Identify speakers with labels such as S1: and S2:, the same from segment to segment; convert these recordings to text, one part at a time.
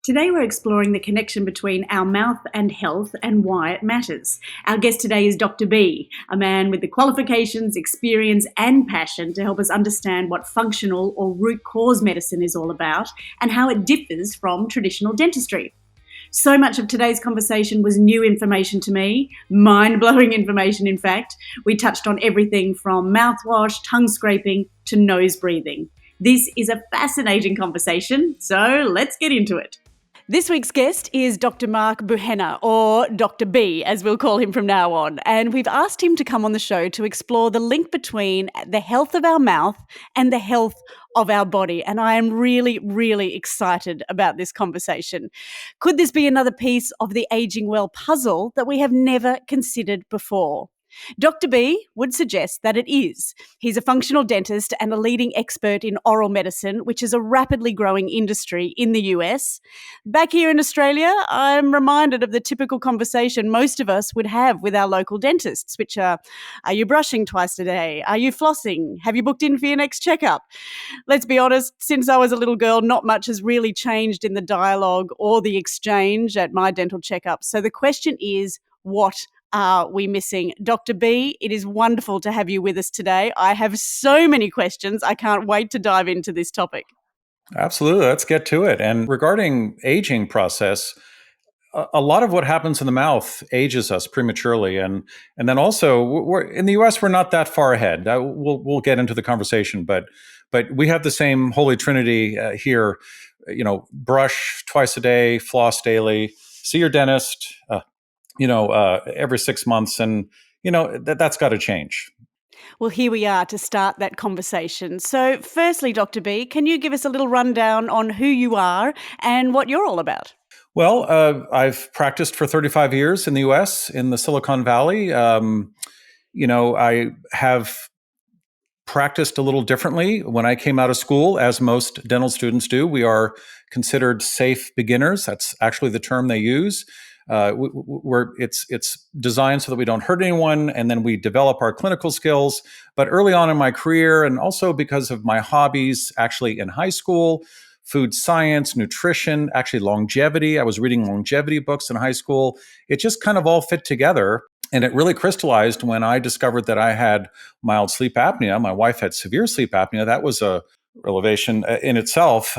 S1: Today we're exploring the connection between our mouth and health and why it matters. Our guest today is Dr. B, a man with the qualifications, experience and passion to help us understand what functional or root cause medicine is all about and how it differs from traditional dentistry. So much of today's conversation was new information to me, mind-blowing information in fact. We touched on everything from mouthwash, tongue scraping to nose breathing. This is a fascinating conversation, so let's get into it. This week's guest is Dr. Mark Burhenne, or Dr. B, as we'll call him from now on. And we've asked him to come on the show to explore the link between the health of our mouth and the health of our body. And I am really, really excited about this conversation. Could this be another piece of the aging well puzzle that we have never considered before? Dr. B would suggest that it is. He's a functional dentist and a leading expert in oral medicine, which is a rapidly growing industry in the US. Back here in Australia, I'm reminded of the typical conversation most of us would have with our local dentists, which are you brushing twice a day? Are you flossing? Have you booked in for your next checkup? Let's be honest, since I was a little girl, not much has really changed in the dialogue or the exchange at my dental checkup. So the question is, what are we missing? Dr. B, it is wonderful to have you with us today. I have so many questions. I can't wait to dive into this topic.
S2: Absolutely. Let's get to it. And regarding aging process, a lot of what happens in the mouth ages us prematurely. And then also, we're in the US, we're not that far ahead. We'll get into the conversation, but we have the same holy trinity here. Brush twice a day, floss daily, see your dentist, every 6 months. And, that's got to change.
S1: Well, here we are to start that conversation. So firstly, Dr. B, can you give us a little rundown on who you are and what you're all about?
S2: Well, I've practiced for 35 years in the US, in the Silicon Valley. I have practiced a little differently when I came out of school, as most dental students do. We are considered safe beginners. That's actually the term they use. It's designed so that we don't hurt anyone, and then we develop our clinical skills. But early on in my career, and also because of my hobbies, actually in high school, food science, nutrition, actually longevity. I was reading longevity books in high school. It just kind of all fit together. And it really crystallized when I discovered that I had mild sleep apnea. My wife had severe sleep apnea. That was a revelation in itself.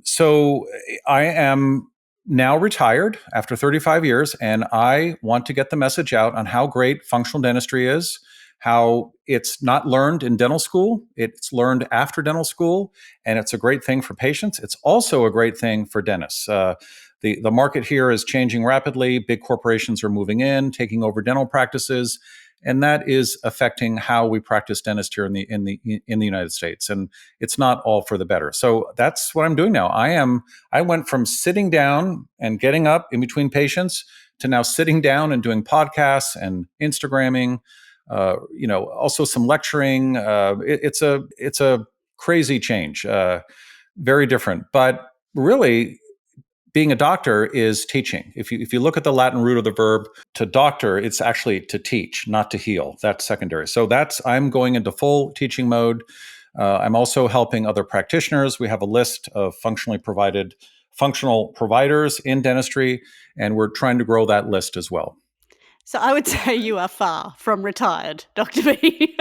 S2: So I am now retired after 35 years, and I want to get the message out on how great functional dentistry is, how it's not learned in dental school, it's learned after dental school, and it's a great thing for patients. It's also a great thing for dentists. The market here is changing rapidly. Big corporations are moving in, taking over dental practices, and that is affecting how we practice dentistry here in the United States. And it's not all for the better. So that's what I'm doing now. I went from sitting down and getting up in between patients to now sitting down and doing podcasts and Instagramming. Also some lecturing. It's a crazy change. Very different, but really, being a doctor is teaching. If you look at the Latin root of the verb to doctor, it's actually to teach, not to heal. That's secondary. So I'm going into full teaching mode. I'm also helping other practitioners. We have a list of functional providers in dentistry, and we're trying to grow that list as well.
S1: So I would say you are far from retired, Dr. B.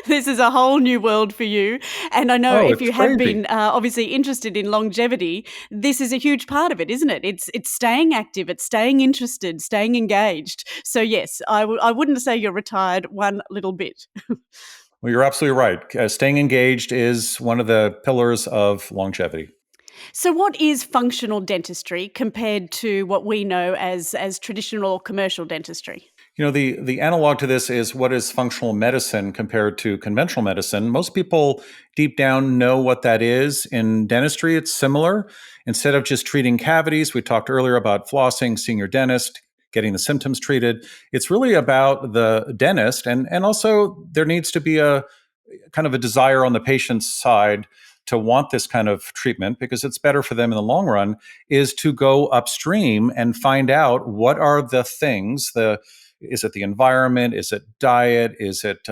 S1: This is a whole new world for you. And I know if you have been obviously interested in longevity, this is a huge part of it, isn't it? It's staying active, it's staying interested, staying engaged. So yes, I wouldn't say you're retired one little bit.
S2: Well, you're absolutely right. Staying engaged is one of the pillars of longevity.
S1: So what is functional dentistry compared to what we know as traditional commercial dentistry?
S2: The analog to this is what is functional medicine compared to conventional medicine. Most people deep down know what that is. In dentistry, it's similar. Instead of just treating cavities, we talked earlier about flossing, seeing your dentist, getting the symptoms treated. It's really about the dentist. And also there needs to be a kind of a desire on the patient's side to want this kind of treatment because it's better for them in the long run, is to go upstream and find out what are the things, is it the environment? Is it diet? Is it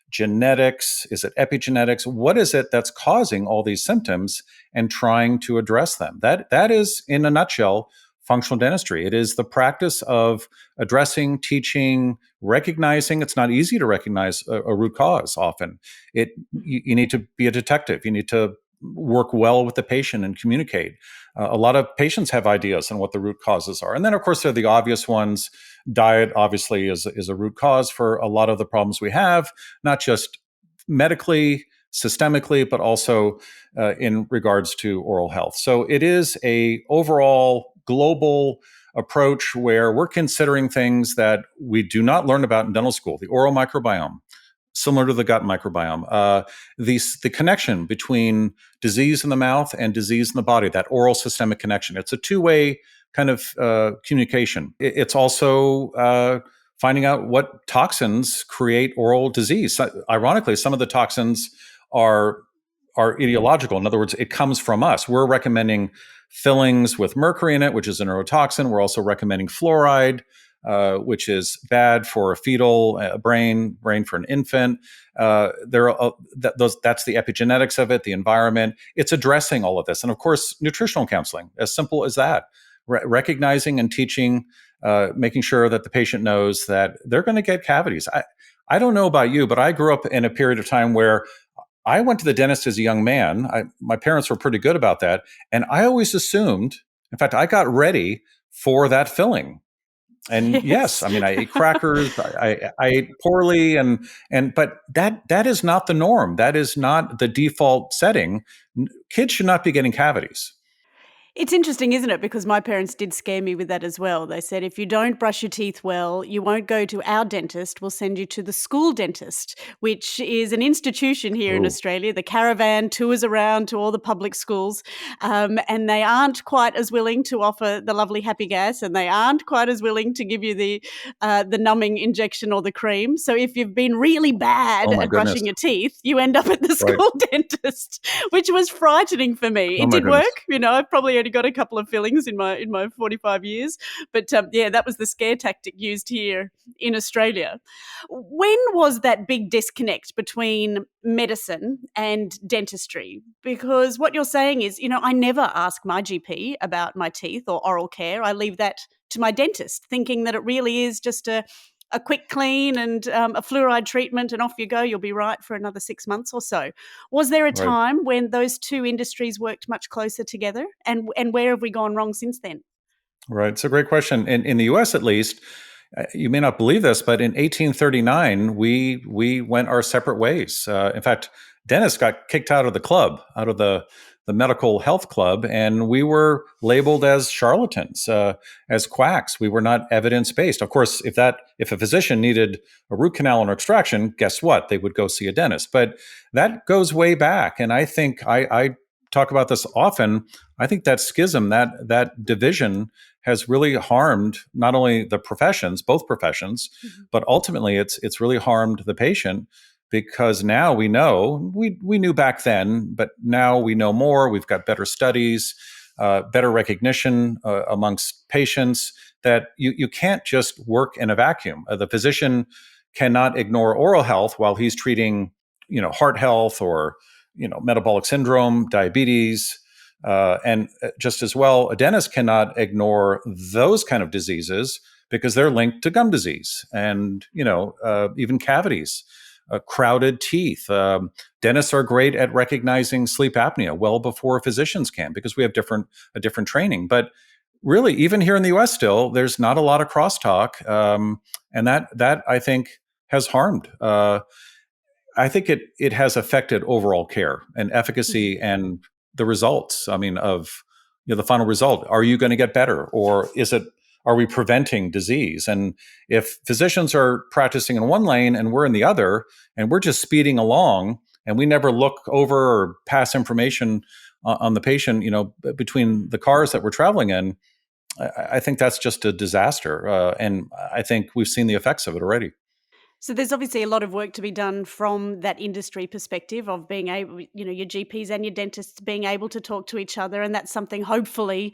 S2: genetics? Is it epigenetics? What is it that's causing all these symptoms and trying to address them? That is, in a nutshell, functional dentistry. It is the practice of addressing, teaching, recognizing. It's not easy to recognize a root cause often. You need to be a detective. You need to work well with the patient and communicate. A lot of patients have ideas on what the root causes are. And then, of course, there are the obvious ones. Diet, obviously, is a root cause for a lot of the problems we have, not just medically, systemically, but also in regards to oral health. So it is a overall global approach where we're considering things that we do not learn about in dental school: the oral microbiome, similar to the gut microbiome, the connection between disease in the mouth and disease in the body, that oral systemic connection. It's a two-way kind of communication. It's also finding out what toxins create oral disease. So, ironically, some of the toxins are ideological. In other words, it comes from us. We're recommending fillings with mercury in it, which is a neurotoxin. We're also recommending fluoride, which is bad for a fetal brain for an infant. That's the epigenetics of it, the environment. It's addressing all of this. And of course, nutritional counseling, as simple as that. Recognizing and teaching, making sure that the patient knows that they're going to get cavities. I don't know about you, but I grew up in a period of time where I went to the dentist as a young man. My parents were pretty good about that. And I always assumed, in fact, I got ready for that filling. And yes,
S1: Yes.
S2: I mean, I ate crackers, I ate poorly, but that is not the norm. That is not the default setting. Kids should not be getting cavities.
S1: It's interesting, isn't it? Because my parents did scare me with that as well. They said, if you don't brush your teeth well, you won't go to our dentist. We'll send you to the school dentist, which is an institution here in
S2: Oh,
S1: Australia. The caravan tours around to all the public schools, and they aren't quite as willing to offer the lovely happy gas, and they aren't quite as willing to give you the numbing injection or the cream. So if you've been really bad
S2: oh my
S1: at
S2: goodness.
S1: brushing your teeth, you end up at the
S2: Right.
S1: school dentist, which was frightening for me.
S2: Oh
S1: It
S2: my
S1: did
S2: goodness.
S1: work. I've probably only got a couple of fillings in my 45 years, but yeah, that was the scare tactic used here in Australia. When was that big disconnect between medicine and dentistry? Because what you're saying is, I never ask my GP about my teeth or oral care. I leave that to my dentist, thinking that it really is just a quick clean and a fluoride treatment, and off you go. You'll be right for another 6 months or so. Was there a
S2: Right.
S1: time when those two industries worked much closer together? And where have we gone wrong since then?
S2: Right. It's a great question. In the U.S., at least, you may not believe this, but in 1839, we went our separate ways. In fact, dentists got kicked out of the club, out of the medical health club, and we were labeled as charlatans, as quacks. We were not evidence based. Of course, if a physician needed a root canal or extraction, guess what? They would go see a dentist. But that goes way back, and I think I talk about this often. I think that schism, that division, has really harmed not only the professions, both professions,
S1: Mhm.
S2: but ultimately it's really harmed the patient, because now we know, we knew back then, but now we know more. We've got better studies, better recognition amongst patients, that you can't just work in a vacuum. The physician cannot ignore oral health while he's treating, heart health or metabolic syndrome, diabetes. And just as well, a dentist cannot ignore those kind of diseases, because they're linked to gum disease and even cavities, crowded teeth. Dentists are great at recognizing sleep apnea well before physicians can, because we have a different training. But really, even here in the U.S., still there's not a lot of crosstalk, and that I think has harmed. I think it has affected overall care and
S1: Mhm.
S2: efficacy and the results. I mean, of the final result. Are you going to get better, or are we preventing disease? And if physicians are practicing in one lane and we're in the other, and we're just speeding along, and we never look over or pass information on the patient, between the cars that we're traveling in, I think that's just a disaster. And I think we've seen the effects of it already.
S1: So there's obviously a lot of work to be done from that industry perspective of being able, your GPs and your dentists being able to talk to each other, and that's something hopefully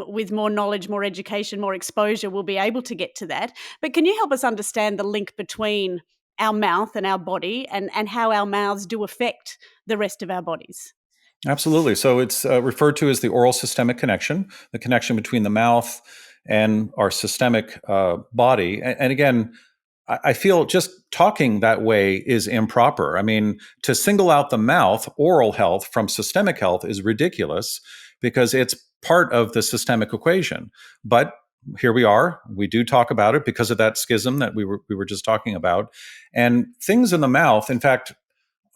S1: with more knowledge, more education, more exposure, we'll be able to get to that. But can you help us understand the link between our mouth and our body, and how our mouths do affect the rest of our bodies?
S2: Absolutely. So it's referred to as the oral systemic connection, the connection between the mouth and our systemic body. And again, I feel just talking that way is improper. I mean, to single out the mouth, oral health, from systemic health is ridiculous because it's part of the systemic equation. But here we are. We do talk about it because of that schism that we were just talking about. And things in the mouth, in fact,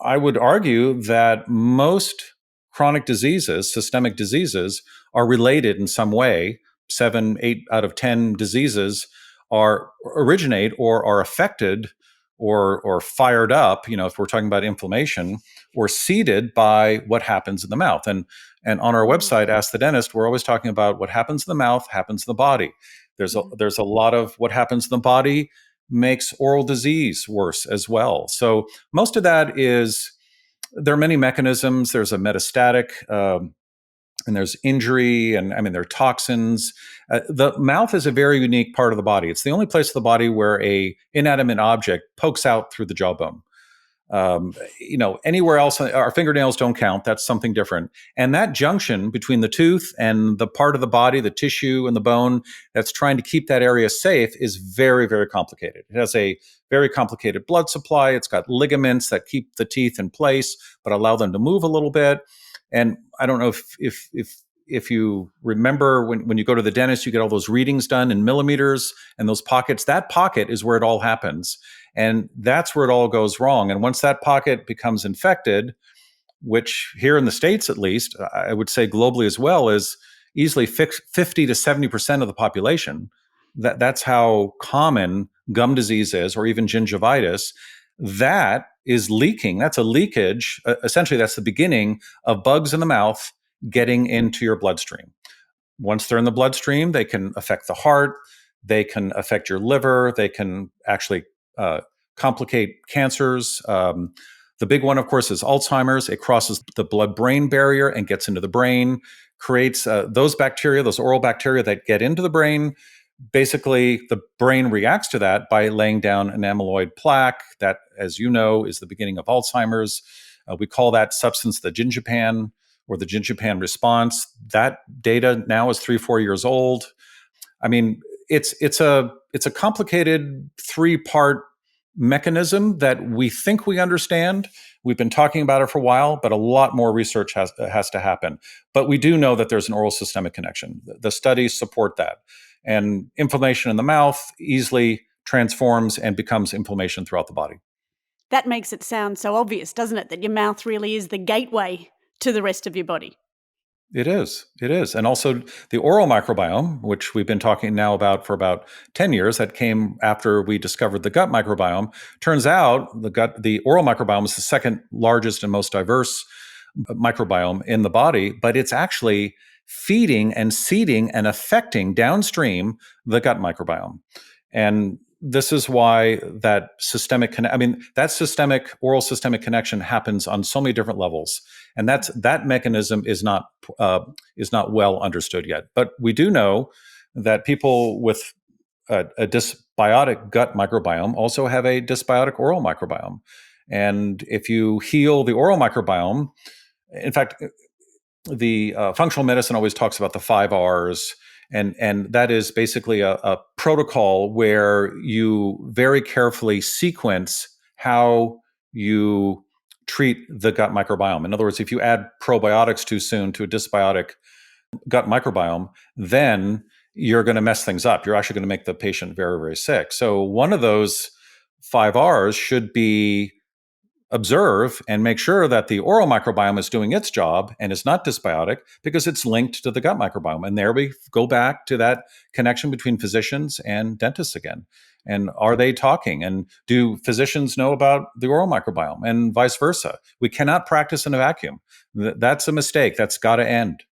S2: I would argue that most chronic diseases, systemic diseases, are related in some way. 7, 8 out of 10 diseases originate or are affected or fired up, if we're talking about inflammation, or seeded by what happens in the mouth. And on our website, Ask the Dentist, we're always talking about what happens in the mouth happens in the body. There's a lot of what happens in the body makes oral disease worse as well. So most of that is, there are many mechanisms. There's a metastatic, and there's injury, and I mean, there are toxins. The mouth is a very unique part of the body. It's the only place of the body where a inanimate object pokes out through the jawbone. Anywhere else, our fingernails don't count. That's something different. And that junction between the tooth and the part of the body, the tissue and the bone that's trying to keep that area safe is very, very complicated. It has a very complicated blood supply. It's got ligaments that keep the teeth in place, but allow them to move a little bit. And I don't know if you remember when you go to the dentist, you get all those readings done in millimeters and those pockets. That pocket is where it all happens. And that's where it all goes wrong. And once that pocket becomes infected, which here in the States, at least, I would say globally as well, is easily 50 to 70% of the population. That's how common gum disease is, or even gingivitis. That is leaking. That's a leakage. Essentially, that's the beginning of bugs in the mouth getting into your bloodstream. Once they're in the bloodstream, they can affect the heart. They can affect your liver. They can actually complicate cancers. The big one, of course, is Alzheimer's. It crosses the blood-brain barrier and gets into the brain, creates those bacteria, those oral bacteria that get into the brain. Basically, the brain reacts to that by laying down an amyloid plaque that, as you know, is the beginning of Alzheimer's. We call that substance the gingipan, or the gingipan response. That data now is 3-4 years old. I mean, it's a complicated 3-part mechanism that we think we understand. We've been talking about it for a while, but a lot more research has to happen. But we do know that there's an oral systemic connection. The studies support that. And inflammation in the mouth easily transforms and becomes inflammation throughout the body.
S1: That makes it sound so obvious, doesn't it, that your mouth really is the gateway to the rest of your body?
S2: It is. And also the oral microbiome, which we've been talking now about for about 10 years, that came after we discovered the gut microbiome. Turns out the oral microbiome is the second largest and most diverse microbiome in the body, but it's actually feeding and seeding and affecting downstream the gut microbiome. And this is why that systemic oral systemic connection happens on so many different levels, and that mechanism is not well understood yet. But we do know that people with a dysbiotic gut microbiome also have a dysbiotic oral microbiome, and if you heal the oral microbiome, in fact, the functional medicine always talks about the 5 R's. And that is basically a protocol where you very carefully sequence how you treat the gut microbiome. In other words, if you add probiotics too soon to a dysbiotic gut microbiome, then you're going to mess things up. You're actually going to make the patient very, very sick. So one of those 5 R's should be observe and make sure that the oral microbiome is doing its job and is not dysbiotic, because it's linked to the gut microbiome. And there we go back to that connection between physicians and dentists again. And are they talking? And do physicians know about the oral microbiome, and vice versa? We cannot practice in a vacuum. That's a mistake. That's got to end.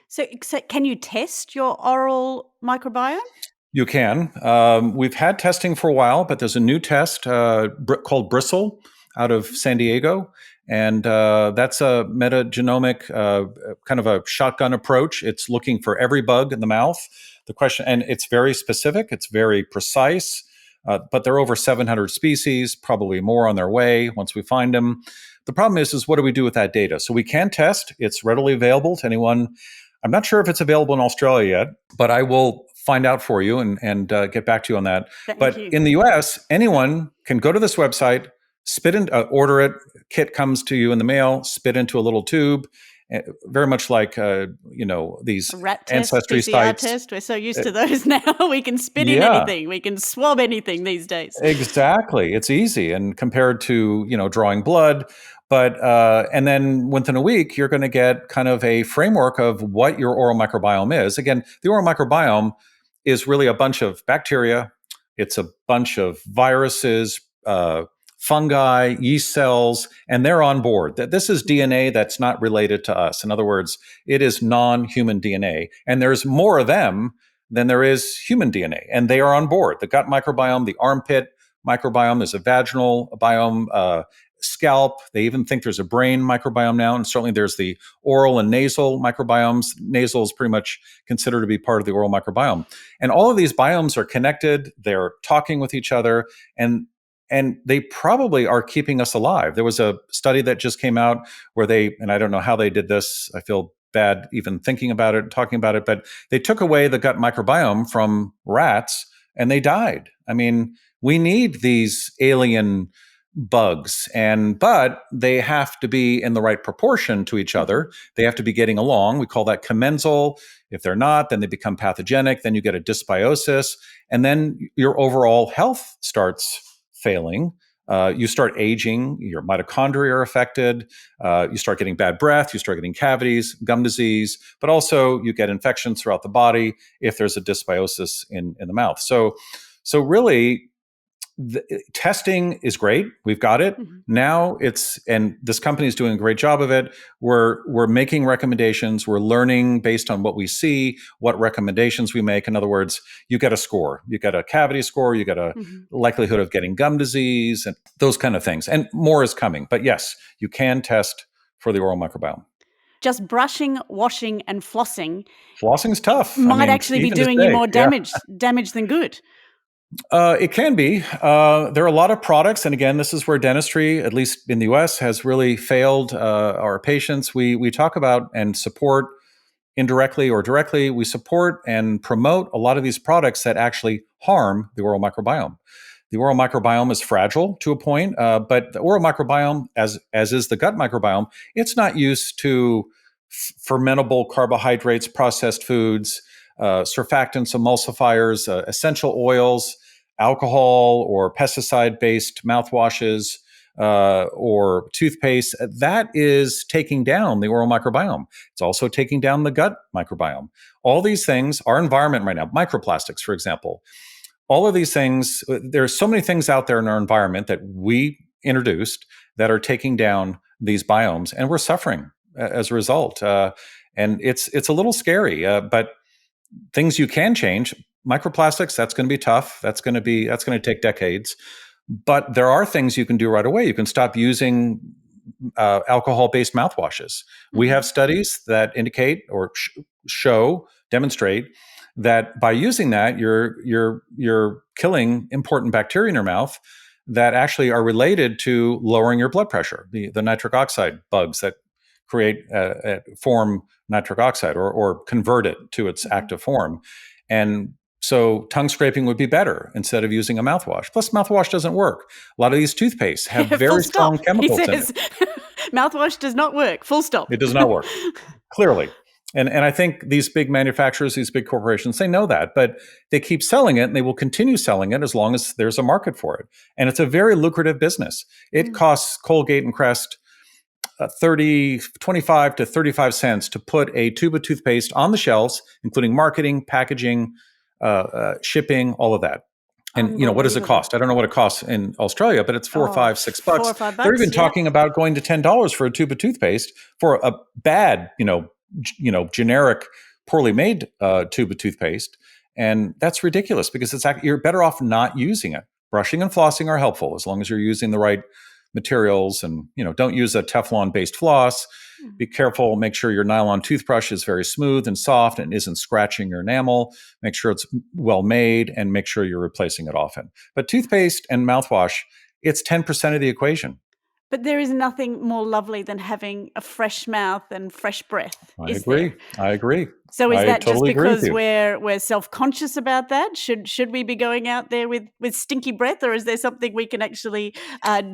S1: So can you test your oral microbiome?
S2: You can. We've had testing for a while, but there's a new test called Bristle out of San Diego. And that's a metagenomic kind of a shotgun approach. It's looking for every bug in the mouth. The question, and it's very specific, it's very precise. But there are over 700 species, probably more on their way once we find them. The problem is what do we do with that data? So we can test. It's readily available to anyone. I'm not sure if it's available in Australia yet, but I will find out for you and get back to you on that.
S1: Thank
S2: But
S1: you.
S2: in the US, anyone can go to this website, spit in, order it. Kit comes to you in the mail, spit into a little tube, very much like these
S1: A rat test,
S2: ancestry
S1: PCR
S2: sites.
S1: test. We're so used to those now. We can spit in
S2: Yeah,
S1: anything. We can swab anything these days.
S2: exactly. It's easy, and compared to drawing blood. But and then within a week, you're going to get kind of a framework of what your oral microbiome is. Again, the oral microbiome is really a bunch of bacteria. It's a bunch of viruses, fungi, yeast cells, and they're on board. That this is DNA that's not related to us. In other words, it is non-human DNA, and there's more of them than there is human DNA, and they are on board. The gut microbiome, the armpit microbiome, there's a vaginal biome, scalp. They even think there's a brain microbiome now, and certainly there's the oral and nasal microbiomes. Nasal is pretty much considered to be part of the oral microbiome, and all of these biomes are connected. They're talking with each other, and they probably are keeping us alive. There was a study that just came out where and I don't know how they did this. I feel bad even thinking about it, talking about it, but they took away the gut microbiome from rats and they died. I mean, we need these alien bugs, but they have to be in the right proportion to each other. They have to be getting along. We call that commensal. If they're not, then they become pathogenic. Then you get a dysbiosis, and then your overall health starts failing. You start aging, your mitochondria are affected, you start getting bad breath, you start getting cavities, gum disease, but also you get infections throughout the body if there's a dysbiosis in the mouth. So really, testing is great. We've got it. Now and this company is doing a great job of it. We're making recommendations. We're learning based on what we see, what recommendations we make. In other words, you get a score. You get a cavity score. You get a likelihood of getting gum disease and those kind of things. And more is coming. But yes, you can test for the oral microbiome.
S1: Just brushing, washing, and flossing.
S2: Flossing's tough.
S1: Might actually be doing you more damage than good.
S2: It can be. There are a lot of products, and again, this is where dentistry, at least in the U.S., has really failed our patients. We talk about and support indirectly or directly. We support and promote a lot of these products that actually harm the oral microbiome. The oral microbiome is fragile to a point, but the oral microbiome, as is the gut microbiome, it's not used to fermentable carbohydrates, processed foods, surfactants, emulsifiers, essential oils, alcohol, or pesticide-based mouthwashes, or toothpaste. That is taking down the oral microbiome. It's also taking down the gut microbiome. All these things, our environment right now, microplastics, for example, all of these things, there are so many things out there in our environment that we introduced that are taking down these biomes, and we're suffering as a result. And it's a little scary, but things you can change. Microplastics, that's going to be tough. That's going to take decades. But there are things you can do right away. You can stop using alcohol-based mouthwashes. We have studies that indicate or demonstrate that by using that, you're killing important bacteria in your mouth that actually are related to lowering your blood pressure. The nitric oxide bugs that form nitric oxide or convert it to its active form. And so tongue scraping would be better instead of using a mouthwash. Plus, mouthwash doesn't work. A lot of these toothpastes have very strong chemicals in it.
S1: Mouthwash does not work. Full stop.
S2: It does not work, clearly. And I think these big manufacturers, these big corporations, they know that, but they keep selling it and they will continue selling it as long as there's a market for it. And it's a very lucrative business. It costs Colgate and Crest 25 to 35 cents to put a tube of toothpaste on the shelves, including marketing, packaging, shipping, all of that. And what does it cost? I don't know what it costs in Australia, but it's $4 or $5, $6.
S1: $4 or $5,
S2: they're even talking about going to $10 for a tube of toothpaste for a bad, generic, poorly made tube of toothpaste. And that's ridiculous because you're better off not using it. Brushing and flossing are helpful as long as you're using the right materials, and don't use a Teflon based floss. Be careful, make sure your nylon toothbrush is very smooth and soft and isn't scratching your enamel. Make sure it's well made, and make sure you're replacing it often. But toothpaste and mouthwash, it's 10% of the equation.
S1: But there is nothing more lovely than having a fresh mouth and fresh breath,
S2: I
S1: is there?
S2: agree. I agree.
S1: So is
S2: I
S1: that just
S2: totally agree with
S1: because
S2: you.
S1: we're self-conscious about that? Should we be going out there with stinky breath, or is there something we can actually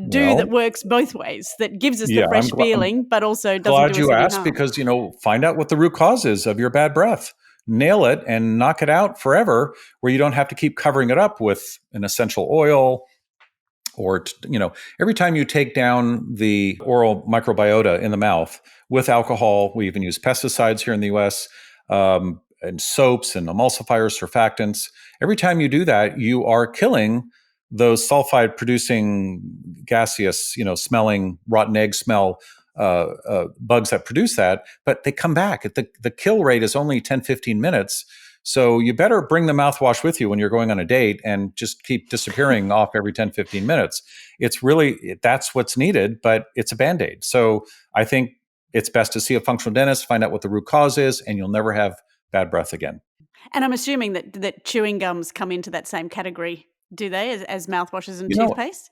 S1: do that
S2: Well,
S1: works both ways, that gives us the
S2: yeah,
S1: fresh
S2: I'm
S1: feeling, but also doesn't
S2: glad
S1: do us
S2: you
S1: any
S2: asked,
S1: harm?
S2: because find out what the root cause is of your bad breath. Nail it and knock it out forever, where you don't have to keep covering it up with an essential oil, or every time you take down the oral microbiota in the mouth with alcohol. We even use pesticides here in the US, and soaps and emulsifiers, surfactants. Every time you do that, you are killing those sulfide producing, gaseous, smelling, rotten egg smell bugs that produce that. But they come back. The kill rate is only 10-15 minutes. So you better bring the mouthwash with you when you're going on a date, and just keep disappearing off every 10-15 minutes. It's really, that's what's needed, but it's a Band-Aid. So I think it's best to see a functional dentist, find out what the root cause is, and you'll never have bad breath again.
S1: And I'm assuming that chewing gums come into that same category, do they, as mouthwashes and
S2: You know,
S1: toothpaste?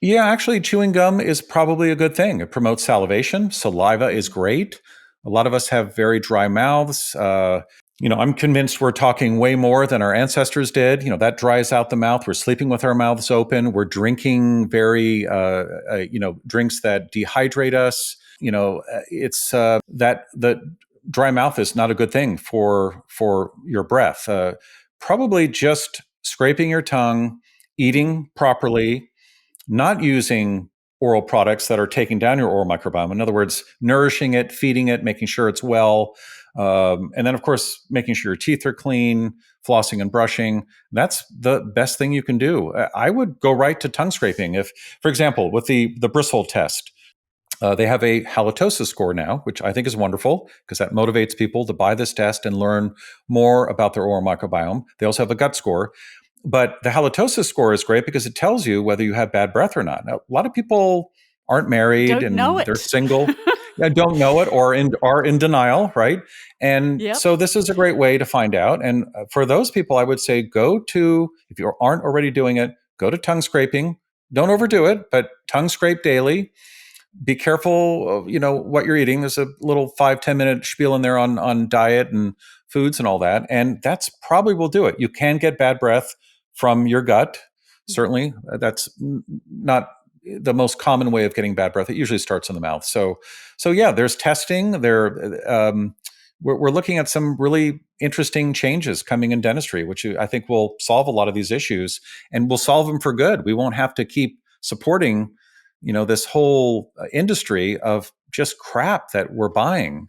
S2: yeah, actually, chewing gum is probably a good thing. It promotes salivation. Saliva is great. A lot of us have very dry mouths. I'm convinced we're talking way more than our ancestors did. That dries out the mouth. We're sleeping with our mouths open. We're drinking drinks that dehydrate us. It's that the dry mouth is not a good thing for your breath. Probably just scraping your tongue, eating properly, not using oral products that are taking down your oral microbiome. In other words, nourishing it, feeding it, making sure it's well. And then, of course, making sure your teeth are clean, flossing and brushing. That's the best thing you can do. I would go right to tongue scraping. If, for example, with the bristle test, they have a halitosis score now, which I think is wonderful, because that motivates people to buy this test and learn more about their oral microbiome. They also have a gut score. But the halitosis score is great because it tells you whether you have bad breath or not. Now, a lot of people aren't married
S1: Don't know
S2: and they're
S1: it.
S2: single, and don't know it, or are in denial, right? And
S1: Yep.
S2: so this is a great way to find out. And for those people, I would say if you aren't already doing it, go to tongue scraping. Don't overdo it, but tongue scrape daily. Be careful of, what you're eating. There's a little 5-10 minute spiel in there on diet and foods and all that, and that's probably will do it. You can get bad breath from your gut, certainly. That's not the most common way of getting bad breath. It usually starts in the mouth. So yeah, there's testing there. We're looking at some really interesting changes coming in dentistry, which I think will solve a lot of these issues, and will solve them for good. We won't have to keep supporting this whole industry of just crap that we're buying.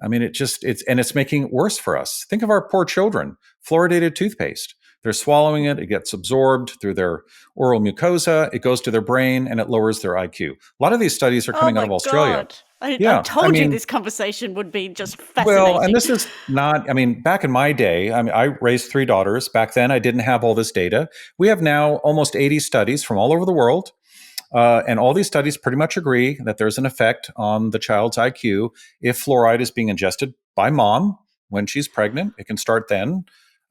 S2: I mean, it's making it worse for us. Think of our poor children. Fluoridated toothpaste. They're swallowing it. It gets absorbed through their oral mucosa. It goes to their brain, and it lowers their IQ. A lot of these studies are
S1: Oh
S2: coming out
S1: my
S2: of Australia.
S1: God. I
S2: Yeah, I
S1: told you
S2: mean,
S1: this conversation would be just
S2: well, and
S1: fascinating.
S2: this is not, I mean, back in my day, I mean, I raised 3 daughters. Back then, I didn't have all this data. We have now almost 80 studies from all over the world. And all these studies pretty much agree that there's an effect on the child's IQ if fluoride is being ingested by mom when she's pregnant. It can start then.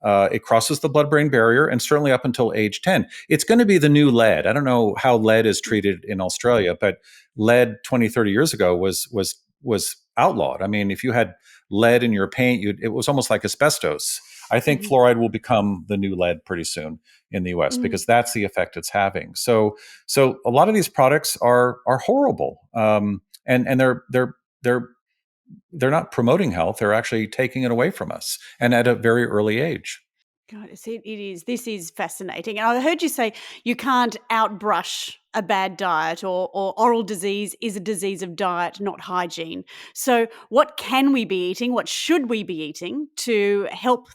S2: It crosses the blood-brain barrier, and certainly up until age 10. It's going to be the new lead. I don't know how lead is treated in Australia, but lead 20, 30 years ago was outlawed. I mean, if you had lead in your paint, it was almost like asbestos. I think
S1: Mhm.
S2: fluoride will become the new lead pretty soon in the US,
S1: Mm.
S2: because that's the effect it's having. So a lot of these products are horrible, and they're not promoting health. They're actually taking it away from us, and at a very early age.
S1: God, it is. This is fascinating. And I heard you say you can't outbrush a bad diet, or oral disease is a disease of diet, not hygiene. So, what can we be eating? What should we be eating to help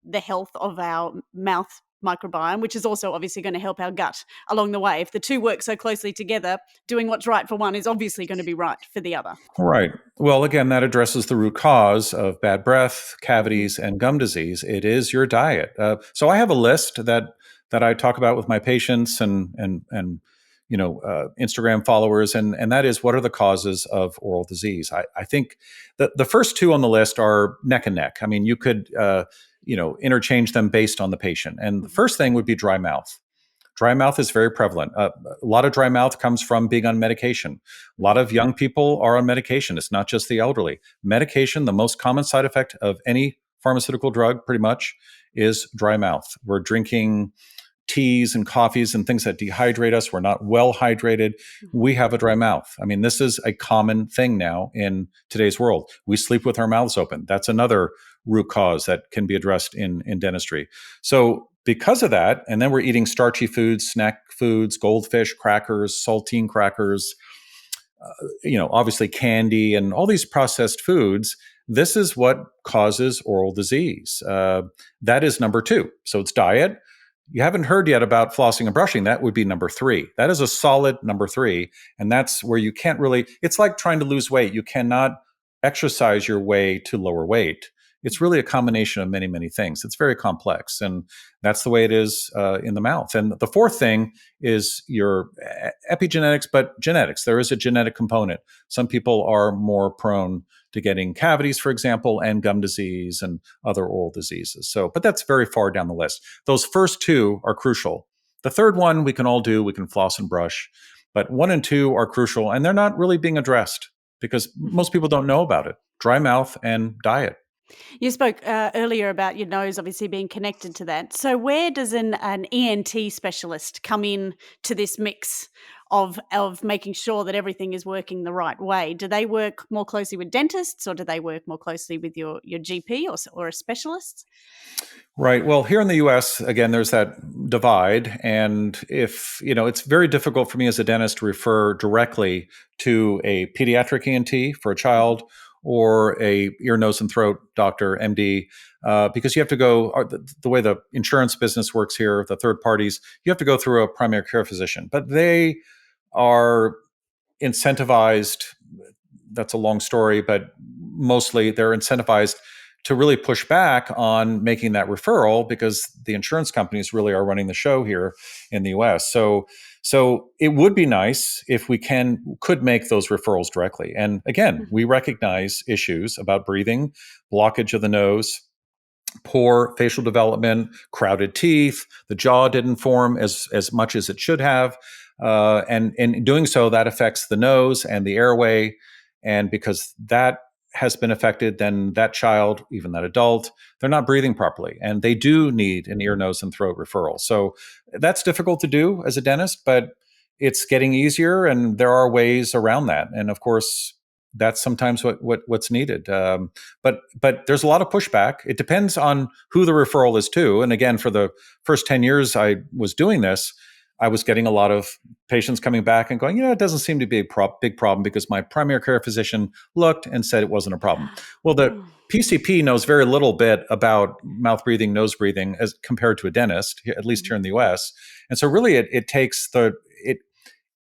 S1: the health of our mouth microbiome, which is also obviously going to help our gut along the way? If the two work so closely together, doing what's right for one is obviously going to be right for the other.
S2: Right. Well, again, that addresses the root cause of bad breath,
S1: Mm.
S2: cavities, and gum disease. It is your diet. So I have a list that I talk about with my patients, and Instagram followers, and that is, what are the causes of oral disease? I think the first two on the list are neck and neck. I mean, you could interchange them based on the patient. And the first thing would be dry mouth. Dry mouth is very prevalent. A lot of dry mouth comes from being on medication. A lot of young people are on medication. It's not just the elderly. Medication, the most common side effect of any pharmaceutical drug, pretty much, is dry mouth. We're drinking teas and coffees and things that dehydrate us. We're not well hydrated. We have a dry mouth. I mean, this is a common thing now in today's world. We sleep with our mouths open. That's another root cause that can be addressed in dentistry. So because of that, and then we're eating starchy foods, snack foods, goldfish, crackers, saltine crackers, obviously candy and all these processed foods. This is what causes oral disease. That is number two. So it's diet. You haven't heard yet about flossing and brushing. That would be number three. That is a solid number three. And that's where you can't really, it's like trying to lose weight. You cannot exercise your way to lower weight. It's really a combination of many, many things. It's very complex. And that's the way it is in the mouth. And the fourth thing is your epigenetics, but genetics. There is a genetic component. Some people are more prone to getting cavities, for example, and gum disease and other oral diseases. But that's very far down the list. Those first two are crucial. The third one we can all do. We can floss and brush. But 1 and 2 are crucial, and they're not really being addressed because most people don't know about it. Dry mouth and diet.
S1: You spoke earlier about your nose obviously being connected to that. So where does an ENT specialist come in to this mix of making sure that everything is working the right way? Do they work more closely with dentists, or do they work more closely with your GP or a specialist?
S2: Right. Well, here in the US, again, there's that divide. And it's very difficult for me as a dentist to refer directly to a pediatric ENT for a child or a ear, nose, and throat doctor, MD, because you have to go, the way the insurance business works here, the third parties, you have to go through a primary care physician. But they are incentivized, that's a long story, but mostly they're incentivized to really push back on making that referral because the insurance companies really are running the show here in the US. So it would be nice if we could make those referrals directly. And again, we recognize issues about breathing, blockage of the nose, poor facial development, crowded teeth, the jaw didn't form as much as it should have. And in doing so, that affects the nose and the airway. And because that has been affected, then that child, even that adult, they're not breathing properly. And they do need an ear, nose, and throat referral. So that's difficult to do as a dentist, but it's getting easier and there are ways around that. And of course, that's sometimes what's needed. But there's a lot of pushback. It depends on who the referral is to. And again, for the first 10 years I was doing this, I was getting a lot of patients coming back and going, it doesn't seem to be a big problem because my primary care physician looked and said it wasn't a problem. Well, the PCP knows very little bit about mouth breathing, nose breathing as compared to a dentist, at least here in the US. And so really it takes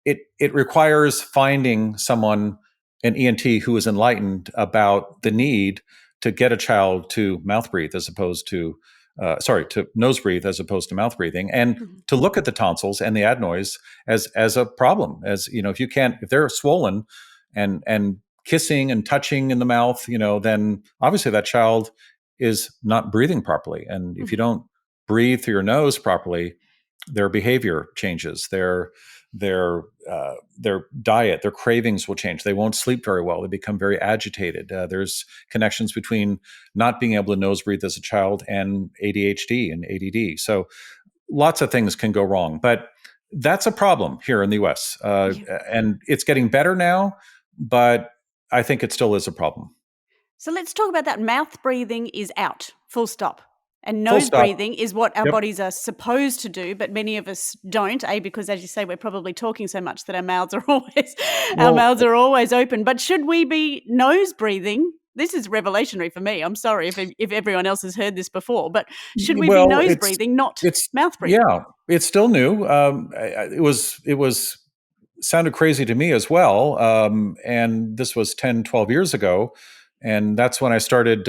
S2: it requires finding someone, an ENT who is enlightened about the need to get a child to mouth breathe as opposed to to nose breathe as opposed to mouth breathing, and to look at the tonsils and the adenoids as a problem. As if they're swollen and kissing and touching in the mouth, then obviously that child is not breathing properly. And if you don't breathe through your nose properly, their behavior changes. Their diet, their cravings will change. They won't sleep very well. They become very agitated. There's connections between not being able to nose breathe as a child and ADHD and ADD. So lots of things can go wrong, but that's a problem here in the US. And it's getting better now, but I think it still is a problem.
S1: So let's talk about that. Mouth breathing is out, full stop. And nose breathing is what our bodies are supposed to do, but many of us don't, because as you say, we're probably talking so much that our mouths are always open. But should we be nose breathing? This is revelationary for me. I'm sorry if everyone else has heard this before, but should we be nose breathing, not mouth breathing?
S2: Yeah, it's still new. It was sounded crazy to me as well. And this was 10, 12 years ago. And that's when I started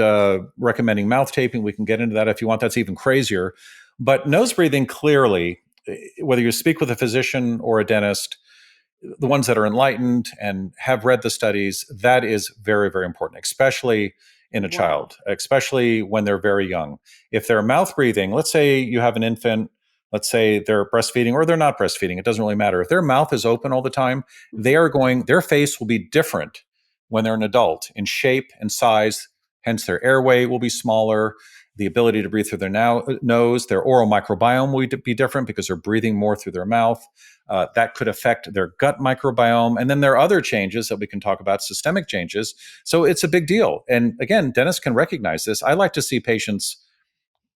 S2: recommending mouth taping. We can get into that if you want. That's even crazier. But nose breathing clearly whether you speak with a physician or a dentist, the ones that are enlightened and have read the studies, that is very, very important, especially in a
S1: Wow.
S2: child, especially when they're very young. If they're mouth breathing, let's say you have an infant, let's say they're breastfeeding or they're not breastfeeding, it doesn't really matter. If their mouth is open all the time, their face will be different when they're an adult in shape and size. Hence, their airway will be smaller. The ability to breathe through their nose, their oral microbiome will be different because they're breathing more through their mouth. That could affect their gut microbiome. And then there are other changes that we can talk about, systemic changes. So it's a big deal. And again, dentists can recognize this. I like to see patients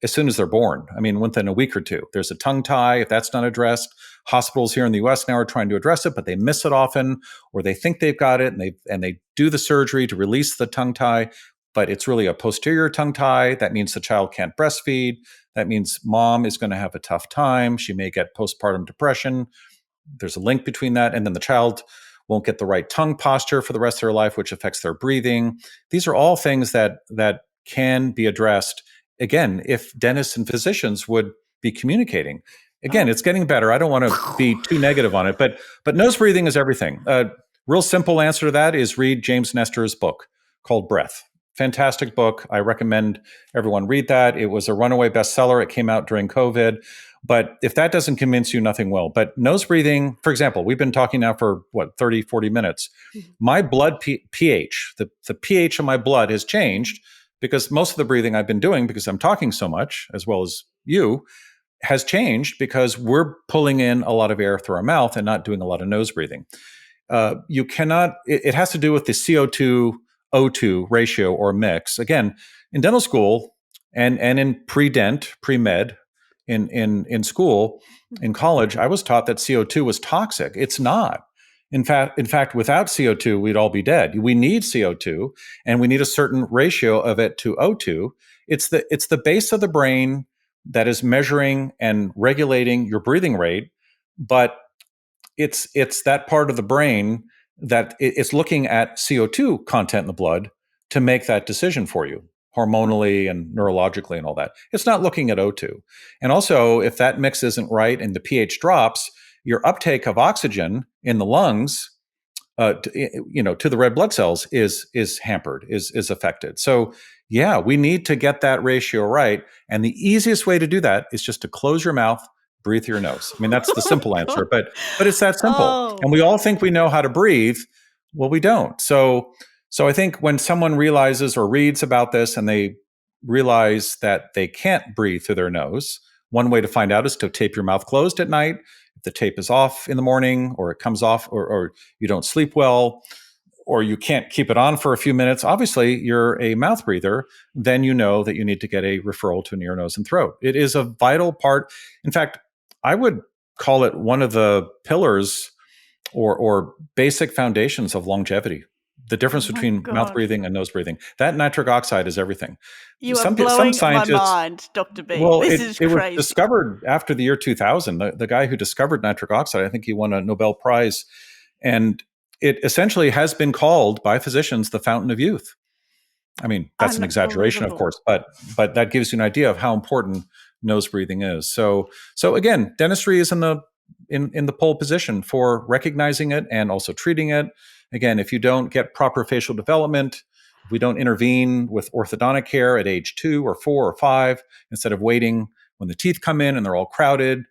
S2: as soon as they're born. I mean, within a week or two. There's a tongue tie. If that's not addressed, hospitals here in the US now are trying to address it, but they miss it often, or they think they've got it and they do the surgery to release the tongue tie, but it's really a posterior tongue tie. That means the child can't breastfeed. That means mom is going to have a tough time. She may get postpartum depression. There's a link between that. And then the child won't get the right tongue posture for the rest of their life, which affects their breathing. These are all things that can be addressed, again, if dentists and physicians would be communicating. Again, it's getting better. I don't want to be too negative on it, but nose breathing is everything. Real simple answer to that is read James Nestor's book called Breath. Fantastic book. I recommend everyone read that. It was a runaway bestseller. It came out during COVID. But if that doesn't convince you, nothing will. But nose breathing, for example, we've been talking now for 30, 40 minutes. My blood pH, the pH of my blood has changed because most of the breathing I've been doing, because I'm talking so much, as well as you, has changed because we're pulling in a lot of air through our mouth and not doing a lot of nose breathing. You cannot, it has to do with the CO2 O2 ratio or mix. Again, in dental school and in pre-dent, pre-med, in school, in college, I was taught that CO2 was toxic. It's not. In fact, without CO2, we'd all be dead. We need CO2, and we need a certain ratio of it to O2. It's the base of the brain that is measuring and regulating your breathing rate, but it's that part of the brain that it's looking at CO2 content in the blood to make that decision for you hormonally and neurologically and all that. It's not looking at O2. And also, if that mix isn't right and the pH drops, your uptake of oxygen in the lungs, to the red blood cells is hampered, is affected. So yeah, we need to get that ratio right. And the easiest way to do that is just to close your mouth, breathe through your nose. I mean, that's the simple answer, but it's that simple.
S1: Oh.
S2: And we all think we know how to breathe. Well, we don't. So I think when someone realizes or reads about this and they realize that they can't breathe through their nose, one way to find out is to tape your mouth closed at night. If the tape is off in the morning or it comes off or you don't sleep well or you can't keep it on for a few minutes, obviously you're a mouth breather, then you know that you need to get a referral to an ear, nose, and throat. It is a vital part. In fact, I would call it one of the pillars or basic foundations of longevity. The difference
S1: Oh my
S2: between mouth
S1: God.
S2: breathing and nose breathing. That nitric oxide is everything.
S1: You are
S2: Some
S1: blowing my
S2: scientists,
S1: mind, Dr. B.
S2: well,
S1: This is
S2: it was
S1: crazy.
S2: discovered after the year 2000. The guy who discovered nitric oxide, I think he won a Nobel Prize. And it essentially has been called by physicians the fountain of youth. I mean, that's an exaggeration, of
S1: Unbelievable.
S2: course, but that gives you an idea of how important nose breathing is. So again, dentistry is in the pole position for recognizing it and also treating it. Again, if you don't get proper facial development, if we don't intervene with orthodontic care at age 2 or 4 or 5, instead of waiting when the teeth come in and they're all crowded,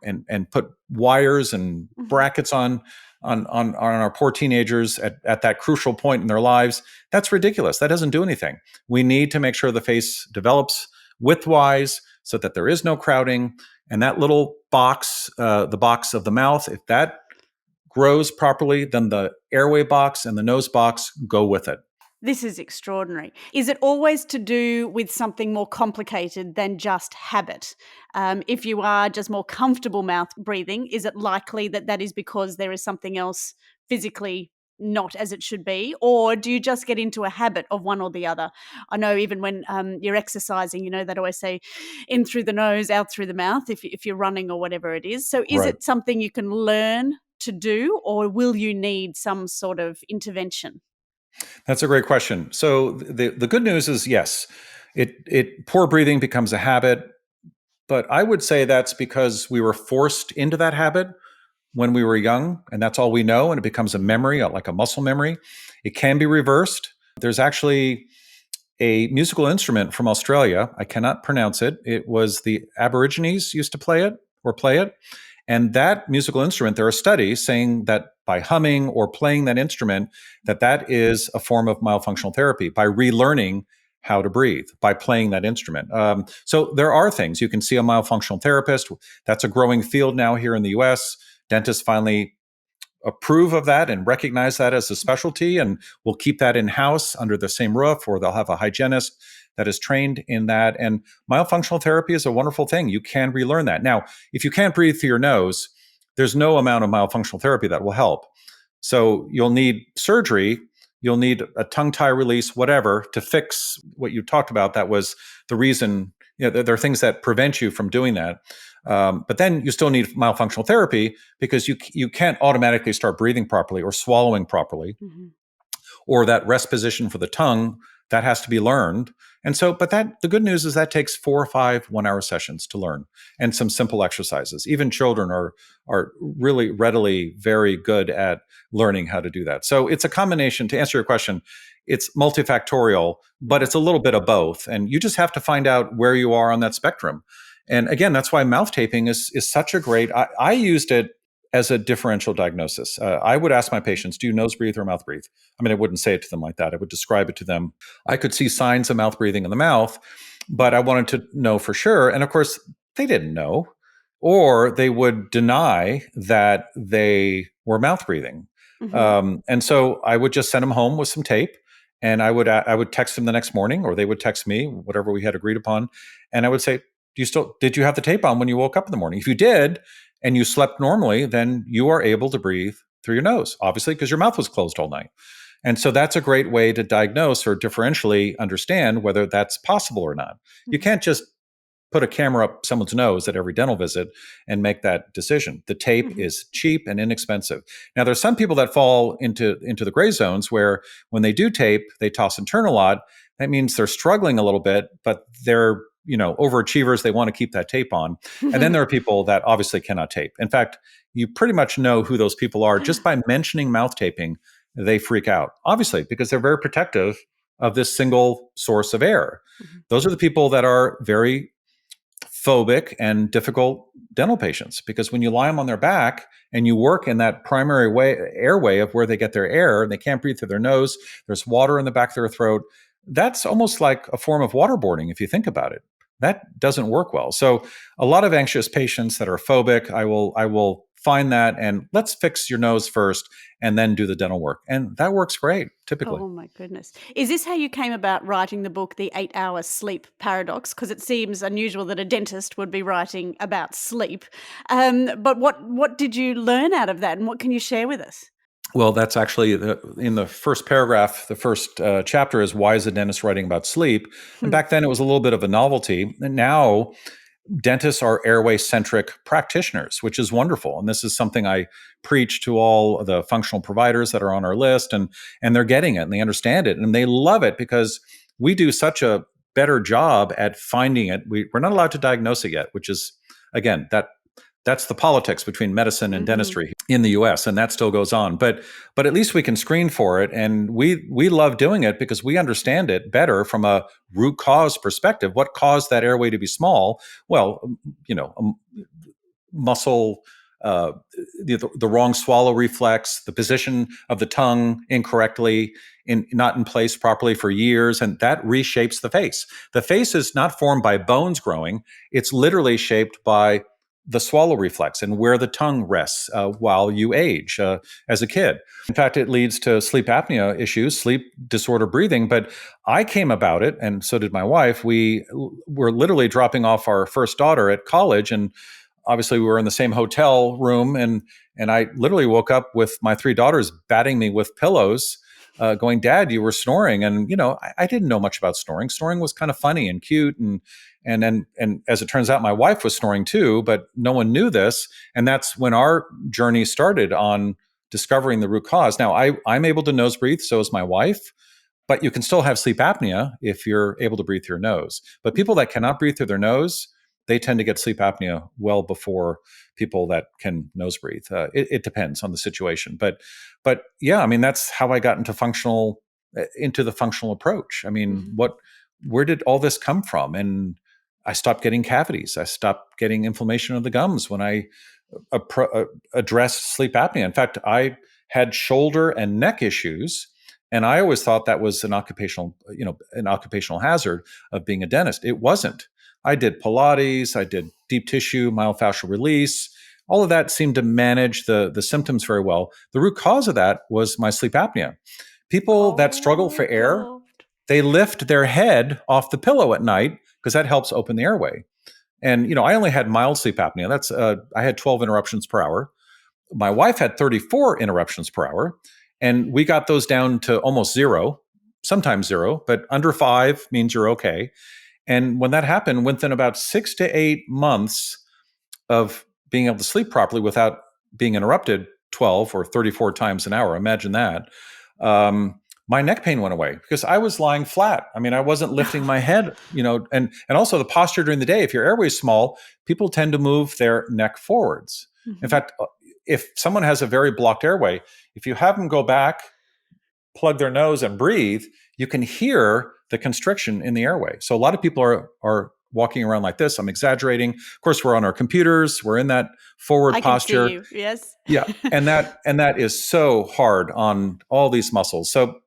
S2: and put wires and brackets on our poor teenagers at that crucial point in their lives, that's ridiculous. That doesn't do anything. We need to make sure the face develops widthwise so that there is no crowding. And that little box, the box of the mouth, if that grows properly, then the airway box and the nose box go with it.
S1: This is extraordinary. Is it always to do with something more complicated than just habit? If you are just more comfortable mouth breathing, is it likely that that is because there is something else physically not as it should be? Or do you just get into a habit of one or the other? I know even when you're exercising, they'd always say in through the nose, out through the mouth if you're running or whatever it is. So is
S2: Right.
S1: it something you can learn to do, or will you need some sort of intervention?
S2: That's a great question. So the good news is yes, it poor breathing becomes a habit. But I would say that's because we were forced into that habit when we were young, and that's all we know, and it becomes a memory, like a muscle memory. It can be reversed. There's actually a musical instrument from Australia. I cannot pronounce it. It was the Aborigines used to play it or play it. And that musical instrument, there are studies saying that by humming or playing that instrument, that is a form of myofunctional therapy by relearning how to breathe by playing that instrument. So there are things you can see a myofunctional therapist. That's a growing field now here in the U.S. Dentists finally approve of that and recognize that as a specialty, and we'll keep that in house under the same roof, or they'll have a hygienist that is trained in that. And myofunctional therapy is a wonderful thing. You can relearn that. Now, if you can't breathe through your nose, there's no amount of myofunctional therapy that will help. So you'll need surgery, you'll need a tongue tie release, whatever, to fix what you talked about. That was the reason. There are things that prevent you from doing that. But then you still need myofunctional therapy because you can't automatically start breathing properly or swallowing properly, or that rest position for the tongue that has to be learned. And so, but the good news is that takes 4 or 5 1-hour sessions to learn, and some simple exercises. Even children are really readily very good at learning how to do that. So it's a combination. To answer your question, it's multifactorial, but it's a little bit of both. And you just have to find out where you are on that spectrum. And again, that's why mouth taping is such a great. I used it as a differential diagnosis. I would ask my patients, do you nose breathe or mouth breathe? I mean, I wouldn't say it to them like that. I would describe it to them. I could see signs of mouth breathing in the mouth, but I wanted to know for sure. And of course, they didn't know, or they would deny that they were mouth breathing. And so I would just send them home with some tape, and I would text them the next morning, or they would text me, whatever we had agreed upon, and I would say, did you have the tape on when you woke up in the morning? If you did, and you slept normally, then you are able to breathe through your nose, obviously, because your mouth was closed all night. And so that's a great way to diagnose or differentially understand whether that's possible or not. You can't just put a camera up someone's nose at every dental visit and make that decision. The tape is cheap and inexpensive. Now, there's some people that fall into the gray zones where when they do tape, they toss and turn a lot. That means they're struggling a little bit, but they're overachievers. They want to keep that tape on. And then there are people that obviously cannot tape. In fact, you pretty much know who those people are just by mentioning mouth taping. They freak out, obviously, because they're very protective of this single source of air. Those are the people that are very phobic and difficult dental patients, because when you lie them on their back and you work in that primary airway of where they get their air, and they can't breathe through their nose, there's water in the back of their throat. That's almost like a form of waterboarding if you think about it. That doesn't work well. So a lot of anxious patients that are phobic, I will find that, and let's fix your nose first and then do the dental work. And that works great, typically.
S1: Oh, my goodness. Is this how you came about writing the book, The 8-Hour Sleep Paradox? Because it seems unusual that a dentist would be writing about sleep. But what did you learn out of that, and what can you share with us?
S2: Well, that's actually in the first paragraph. The first chapter is, why is a dentist writing about sleep? And back then it was a little bit of a novelty. And now dentists are airway-centric practitioners, which is wonderful. And this is something I preach to all the functional providers that are on our list, and they're getting it, and they understand it, and they love it, because we do such a better job at finding it. We're not allowed to diagnose it yet, which is, again, that's the politics between medicine and dentistry in the US, and that still goes on. But at least we can screen for it, and we love doing it because we understand it better from a root cause perspective. What caused that airway to be small? Well, muscle, the wrong swallow reflex, the position of the tongue incorrectly, not in place properly for years, and that reshapes the face. The face is not formed by bones growing; it's literally shaped by the swallow reflex and where the tongue rests while you age as a kid. In fact, it leads to sleep apnea issues, sleep disorder breathing. But I came about it, and so did my wife. We were literally dropping off our first daughter at college, and obviously we were in the same hotel room, and I literally woke up with my 3 daughters batting me with pillows, going, "Dad, you were snoring." And I didn't know much about snoring. Snoring was kind of funny and cute, and as it turns out, my wife was snoring too, but no one knew this. And that's when our journey started on discovering the root cause. Now, I'm able to nose breathe, so is my wife, but you can still have sleep apnea if you're able to breathe through your nose. But people that cannot breathe through their nose, they tend to get sleep apnea well before people that can nose breathe. It depends on the situation, but yeah, I mean, that's how I got into the functional approach. I mean, where did all this come from? And I stopped getting cavities. I stopped getting inflammation of the gums when I addressed sleep apnea. In fact, I had shoulder and neck issues, and I always thought that was an occupational hazard of being a dentist. It wasn't. I did Pilates, I did deep tissue, myofascial release. All of that seemed to manage the symptoms very well. The root cause of that was my sleep apnea. People that struggle for air, they lift their head off the pillow at night because that helps open the airway. And I only had mild sleep apnea. That's I had 12 interruptions per hour. My wife had 34 interruptions per hour, and we got those down to almost zero, sometimes zero, but under 5 means you're okay. And when that happened, within about 6 to 8 months of being able to sleep properly without being interrupted 12 or 34 times an hour, imagine that, my neck pain went away because I was lying flat. I mean, I wasn't lifting my head, and also the posture during the day. If your airway is small, people tend to move their neck forwards. In fact, if someone has a very blocked airway, if you have them go back, plug their nose and breathe, you can hear the constriction in the airway. So a lot of people are walking around like this. I'm exaggerating. Of course, we're on our computers. We're in that forward posture.
S1: I can see you. Yes.
S2: Yeah, and that is so hard on all these muscles. So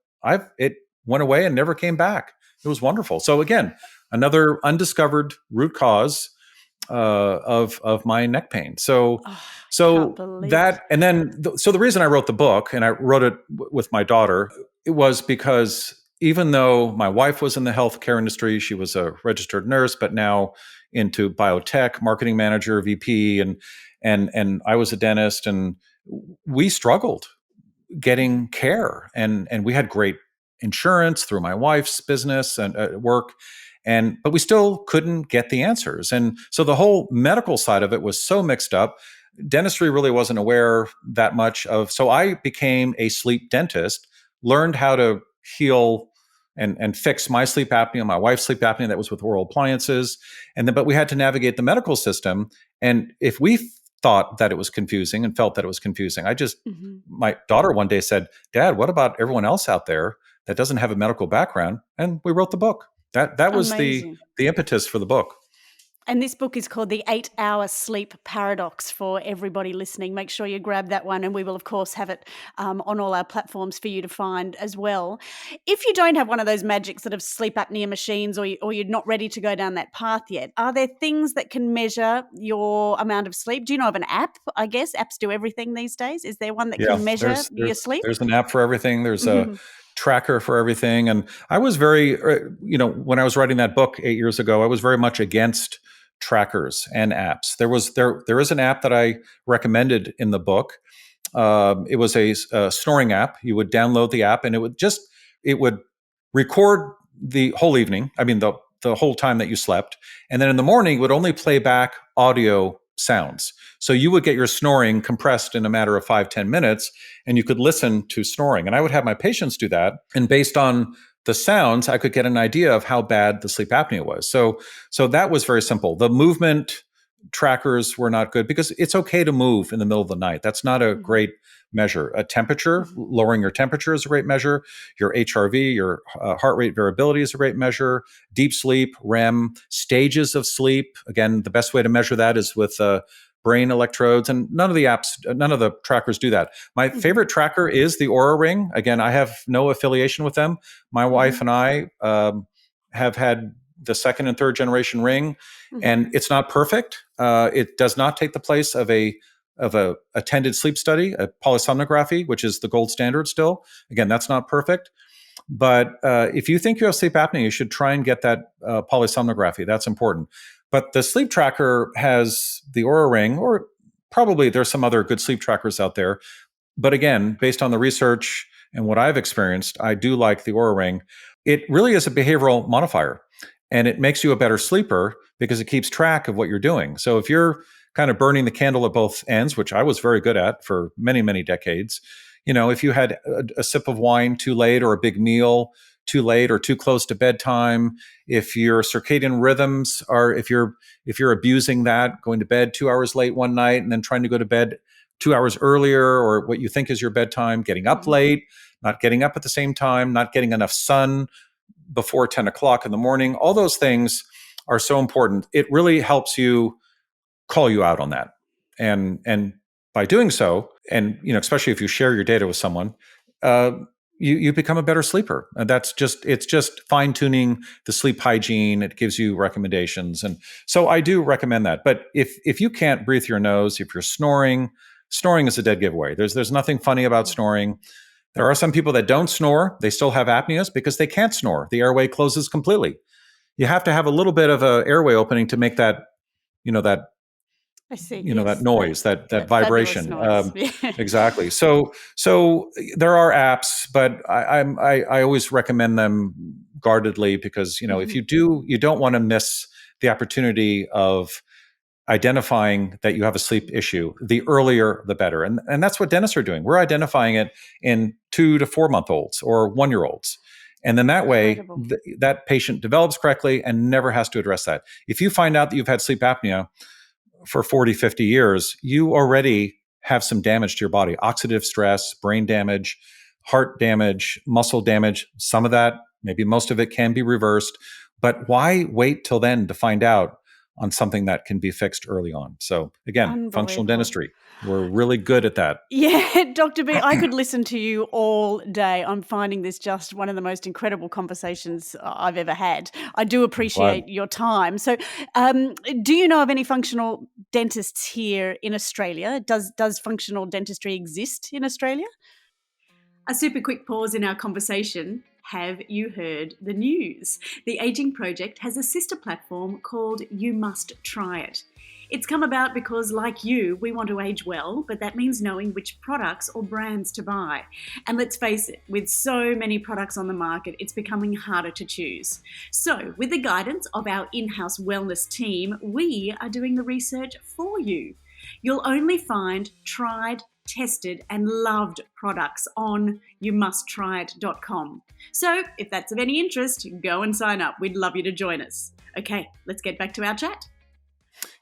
S2: it went away and never came back. It was wonderful. So again, another undiscovered root cause of my neck pain. So that, and then so the reason I wrote the book, and I wrote it with my daughter, it was because even though my wife was in the healthcare industry, she was a registered nurse, but now into biotech, marketing manager, VP, and I was a dentist, and we struggled getting care, and we had great insurance through my wife's business and work, but we still couldn't get the answers. And so the whole medical side of it was so mixed up. Dentistry really wasn't aware that much of. So I became a sleep dentist, learned how to heal and fix my sleep apnea, my wife's sleep apnea that was with oral appliances. But we had to navigate the medical system. And if we thought that it was confusing and felt that it was confusing, my daughter one day said, "Dad, what about everyone else out there that doesn't have a medical background?" And we wrote the book. That was the impetus for the book.
S1: And this book is called The 8-Hour Sleep Paradox for everybody listening. Make sure you grab that one, and we will, of course, have it on all our platforms for you to find as well. If you don't have one of those magic sort of sleep apnea machines, or you're not ready to go down that path yet, are there things that can measure your amount of sleep? Do you know of an app? I guess apps do everything these days. Is there one that can measure your sleep?
S2: There's an app for everything. There's a tracker for everything. And I was very, when I was writing that book 8 years ago, I was very much against trackers and apps. There is an app that I recommended in the book. It was a snoring app. You would download the app, and it would record the whole evening. I mean, the whole time that you slept, and then in the morning it would only play back audio sounds. So you would get your snoring compressed in a matter of 5-10 minutes, and you could listen to snoring. And I would have my patients do that, and based on the sounds, I could get an idea of how bad the sleep apnea was. So that was very simple. The movement trackers were not good because it's okay to move in the middle of the night. That's not a great measure. A temperature, lowering your temperature is a great measure. Your HRV, your heart rate variability is a great measure. Deep sleep, REM, stages of sleep. Again, the best way to measure that is with brain electrodes, and none of the trackers do that. My favorite tracker is the Oura Ring. Again, I have no affiliation with them. My wife and I have had the second and third generation ring, and it's not perfect. It does not take the place of a attended sleep study, a polysomnography, which is the gold standard still. Again, that's not perfect. But if you think you have sleep apnea, you should try and get that polysomnography. That's important. But the sleep tracker has the Oura Ring, or probably there's some other good sleep trackers out there. But again, based on the research and what I've experienced, I do like the Oura Ring. It really is a behavioral modifier, and it makes you a better sleeper because it keeps track of what you're doing. So if you're kind of burning the candle at both ends, which I was very good at for many, many decades, if you had a sip of wine too late or a big meal too late or too close to bedtime, if your circadian rhythms are, if you're abusing that, going to bed 2 hours late one night and then trying to go to bed 2 hours earlier, or what you think is your bedtime, getting up late, not getting up at the same time, not getting enough sun before 10 o'clock in the morning, all those things are so important. It really helps you call you out on that. And by doing so, and especially if you share your data with someone, uh, you become a better sleeper. And it's just fine tuning the sleep hygiene. It gives you recommendations, and so I do recommend that. But if you can't breathe through your nose, if you're snoring is a dead giveaway. There's nothing funny about snoring. There are some people that don't snore. They still have apneas because they can't snore. The airway closes completely. You have to have a little bit of a airway opening to make that, that
S1: I see.
S2: that
S1: Yes,
S2: noise, that
S1: fabulous
S2: vibration.
S1: noise.
S2: Exactly. So there are apps, but I always recommend them guardedly, because if you don't want to miss the opportunity of identifying that you have a sleep issue. The earlier, the better, and that's what dentists are doing. We're identifying it in 2 to 4 month olds or 1-year-olds. And then that way,
S1: Incredible.
S2: that patient develops correctly and never has to address that. If you find out that you've had sleep apnea for 40, 50 years, you already have some damage to your body: oxidative stress, brain damage, heart damage, muscle damage. Some of that, maybe most of it, can be reversed. But why wait till then to find out on something that can be fixed early on? So again, functional
S1: Unbelievable.
S2: dentistry, we're really good at that.
S1: Yeah, Dr. B, I could listen to you all day. I'm finding this just one of the most incredible conversations I've ever had. I do
S2: I'm glad.
S1: appreciate your time. So, do you know of any functional dentists here in Australia? Does functional dentistry exist in Australia? A super quick pause in our conversation. Have you heard the news? The Aging Project has a sister platform called You Must Try It. It's come about because, like you, we want to age well, but that means knowing which products or brands to buy. And let's face it, with so many products on the market, it's becoming harder to choose. So, with the guidance of our in-house wellness team, we are doing the research for you. You'll only find tried, tested and loved products on youmusttryit.com. So if that's of any interest, go and sign up. We'd love you to join us. Okay, let's get back to our chat.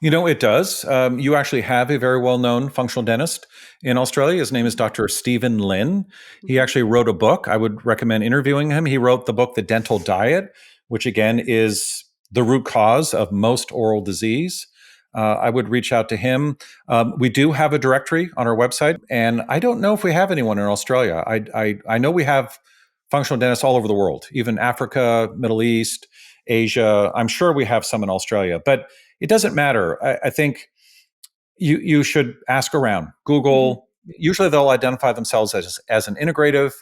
S2: It does. You actually have a very well-known functional dentist in Australia. His name is Dr. Stephen Lin. He actually wrote a book. I would recommend interviewing him. He wrote the book, The Dental Diet, which again is the root cause of most oral disease. I would reach out to him. We do have a directory on our website, and I don't know if we have anyone in Australia. I know we have functional dentists all over the world, even Africa, Middle East, Asia. I'm sure we have some in Australia, but it doesn't matter. I think you should ask around. Google. Usually they'll identify themselves as an integrative,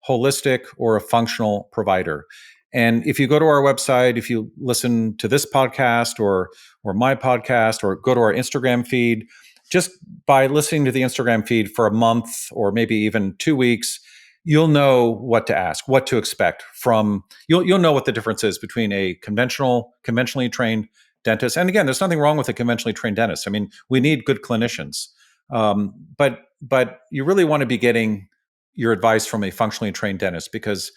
S2: holistic, or a functional provider. And if you go to our website, if you listen to this podcast or my podcast, or go to our Instagram feed, just by listening to the Instagram feed for a month or maybe even 2 weeks, you'll know what to ask, what to expect from. You'll know what the difference is between a conventionally trained dentist. And again, there's nothing wrong with a conventionally trained dentist. I mean, we need good clinicians, but you really want to be getting your advice from a functionally trained dentist, because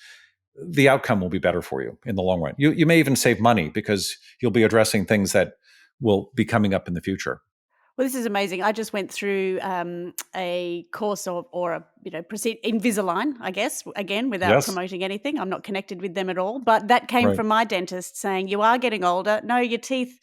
S2: the outcome will be better for you in the long run. You may even save money because you'll be addressing things that will be coming up in the future.
S1: Well, this is amazing. I just went through a course or a Invisalign, I guess, again, without
S2: Yes,
S1: promoting anything. I'm not connected with them at all, but that came
S2: right.
S1: from my dentist saying, you are getting older. No, your teeth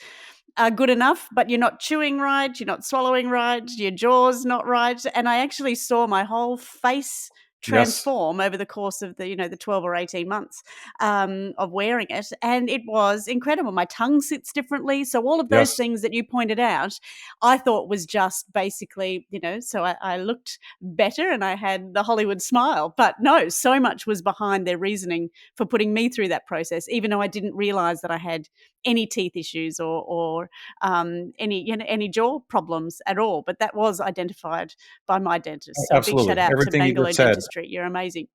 S1: are good enough, but you're not chewing right, you're not swallowing right, your jaw's not right. And I actually saw my whole face
S2: Yes,
S1: transform over the course of the 12 or 18 months of wearing it. And it was incredible. My tongue sits differently. So all of those
S2: yes.
S1: things that you pointed out, I thought was just basically, so I looked better and I had the Hollywood smile. But no, so much was behind their reasoning for putting me through that process, even though I didn't realize that I had any teeth issues or any jaw problems at all. But that was identified by my dentist. So a big shout
S2: Absolutely.
S1: out to
S2: Everything you
S1: Bangalore
S2: just said.
S1: Dentistry. You're amazing.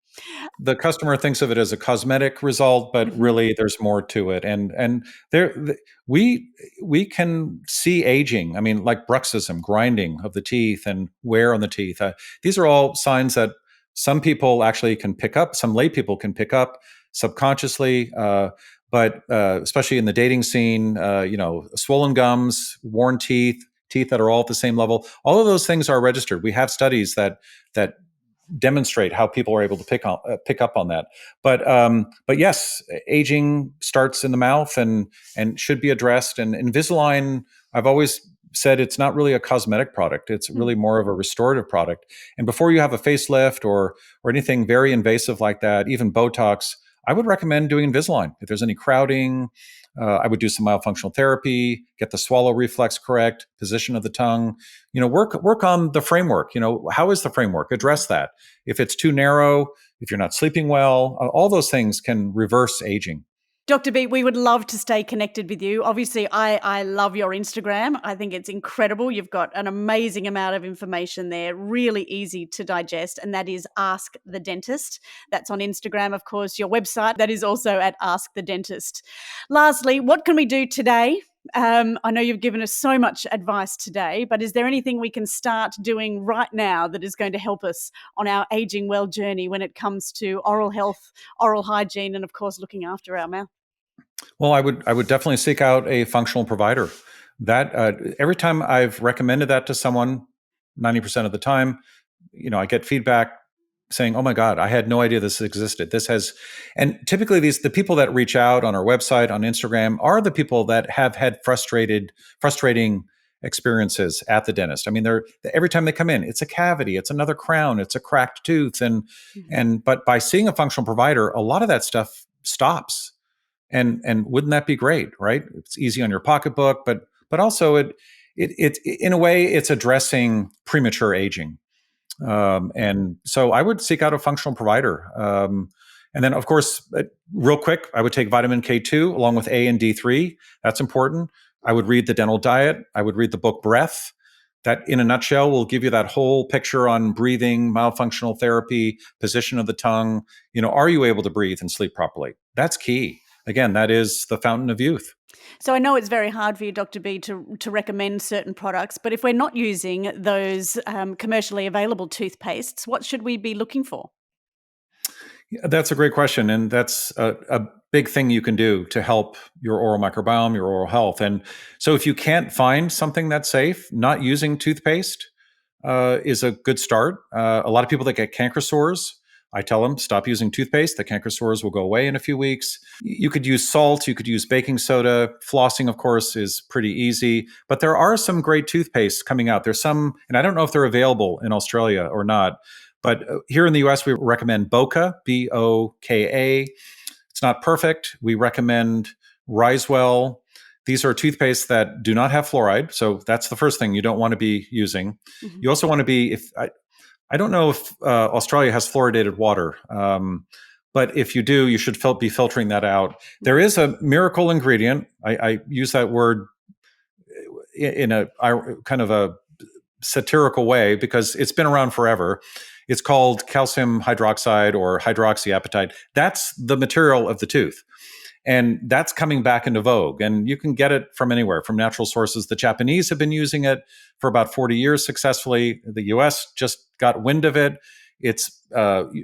S2: The customer thinks of it as a cosmetic result, but
S1: Mhm.
S2: really there's more to it. And there we can see aging. I mean, like bruxism, grinding of the teeth, and wear on the teeth. These are all signs that some people actually can pick up. Some lay people can pick up. subconsciously. But especially in the dating scene, swollen gums, worn teeth, teeth that are all at the same level, all of those things are registered. We have studies that demonstrate how people are able to pick up on that. But yes, aging starts in the mouth and should be addressed. And Invisalign, I've always said it's not really a cosmetic product. It's really more of a restorative product. And before you have a facelift or anything very invasive like that, even Botox, I would recommend doing Invisalign. If there's any crowding, I would do some myofunctional therapy, get the swallow reflex correct, position of the tongue. Work on the framework. How is the framework? Address that. If it's too narrow, if you're not sleeping well, all those things can reverse aging.
S1: Dr. B, we would love to stay connected with you. Obviously, I love your Instagram. I think it's incredible. You've got an amazing amount of information there, really easy to digest, and that is Ask the Dentist. That's on Instagram, of course. Your website, that is also at Ask the Dentist. Lastly, what can we do today? I know you've given us so much advice today, but is there anything we can start doing right now that is going to help us on our aging well journey when it comes to oral health, oral hygiene, and of course, looking after our mouth?
S2: Well, I would definitely seek out a functional provider. That every time I've recommended that to someone, 90% of the time, I get feedback saying, "Oh my God, I had no idea this existed. This has," and typically the people that reach out on our website, on Instagram, are the people that have had frustrating experiences at the dentist. I mean, they're every time they come in, it's a cavity, it's another crown, it's a cracked tooth, but by seeing a functional provider, a lot of that stuff stops. And wouldn't that be great, right? It's easy on your pocketbook, but also it in a way it's addressing premature aging. And so I would seek out a functional provider. And then, of course, real quick, I would take vitamin K2 along with A and D3. That's important. I would read the dental diet. I would read the book Breath. That, in a nutshell, will give you that whole picture on breathing, myofunctional therapy, position of the tongue. Are you able to breathe and sleep properly? That's key. Again, that is the fountain of youth.
S1: So I know it's very hard for you, Dr. B, to recommend certain products, but if we're not using those commercially available toothpastes, what should we be looking for?
S2: That's a great question. And that's a big thing you can do to help your oral microbiome, your oral health. And so if you can't find something that's safe, not using toothpaste is a good start. A lot of people that get canker sores, I tell them, stop using toothpaste. The canker sores will go away in a few weeks. You could use salt. You could use baking soda. Flossing, of course, is pretty easy. But there are some great toothpastes coming out. There's some, and I don't know if they're available in Australia or not. But here in the US, we recommend Boka, Boka. It's not perfect. We recommend Risewell. These are toothpastes that do not have fluoride. So that's the first thing you don't want to be using.
S1: Mm-hmm.
S2: You also want to be, I don't know if Australia has fluoridated water, but if you do, you should be filtering that out. There is a miracle ingredient. I use that word in a kind of a satirical way because it's been around forever. It's called calcium hydroxide or hydroxyapatite. That's the material of the tooth. And that's coming back into vogue. And you can get it from anywhere, from natural sources. The Japanese have been using it for about 40 years successfully. The US just got wind of it. It's